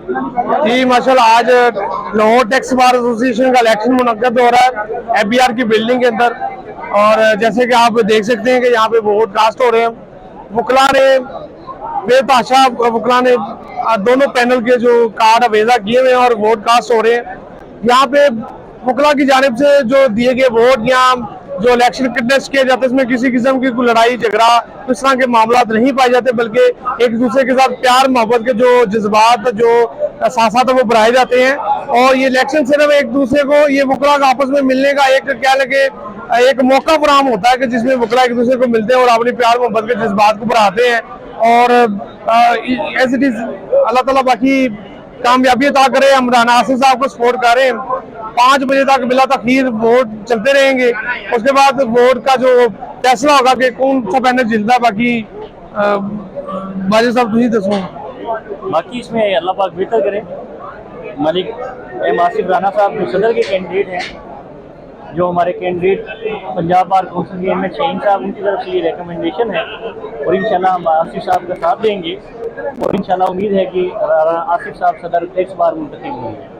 जी माशाल्लाह, आज Lahore tax bar association का इलेक्शन मुनक्कद हो रहा है एफबीआर की बिल्डिंग के अंदर। और जैसे कि आप देख सकते हैं कि यहाँ पे वोट कास्ट हो रहे हैं। वकला ने बेतहाशा वकला ने दोनों पैनल के जो कार्ड अवेजा किए हुए हैं और वोट कास्ट हो रहे हैं। यहाँ पे वकला की जानिब से जो दिए गए वोट या जो इलेक्शन कंटेस्ट किए जाते हैं इसमें किसी किस्म की कोई लड़ाई झगड़ा इस तरह के मामला नहीं पाए जाते, बल्कि एक दूसरे के साथ प्यार मोहब्बत के जो जज्बात जो एहसास है वो बढ़ाए जाते हैं। और ये इलेक्शन सिर्फ एक दूसरे को ये वकला का आपस में मिलने का एक क्या लगे एक मौका फराहम होता है कि जिसमें वकला एक दूसरे को मिलते हैं और अपनी प्यार मोहब्बत के जज्बात को बढ़ाते हैं। और एज इट इज अल्लाह ताला बाकी कामयाबी अता करे। हम राना आसिफ साहब को सपोर्ट कर रहे हैं। 5 बजे तक बिला तखीर वोट चलते रहेंगे। उसके बाद वोट का जो फैसला होगा कि कौन सा पैनल जिलता। बाकी बाजी साहब तुम दसो। बाकी इसमें अल्लाह पाक बेहतर करे। मलिक एम आसिफ राना साहब जो सदर के कैंडिडेट हैं, जो हमारे कैंडिडेट पंजाब बार काउंसिल के एम एच शहीन साहब, उनकी तरफ से ये रिकमेंडेशन है और इंशाल्लाह हम आसिफ साहब का साथ देंगे। और इंशाल्लाह उम्मीद है कि आसिफ साहब सदर टैक्स बार मुंतखब होंगे।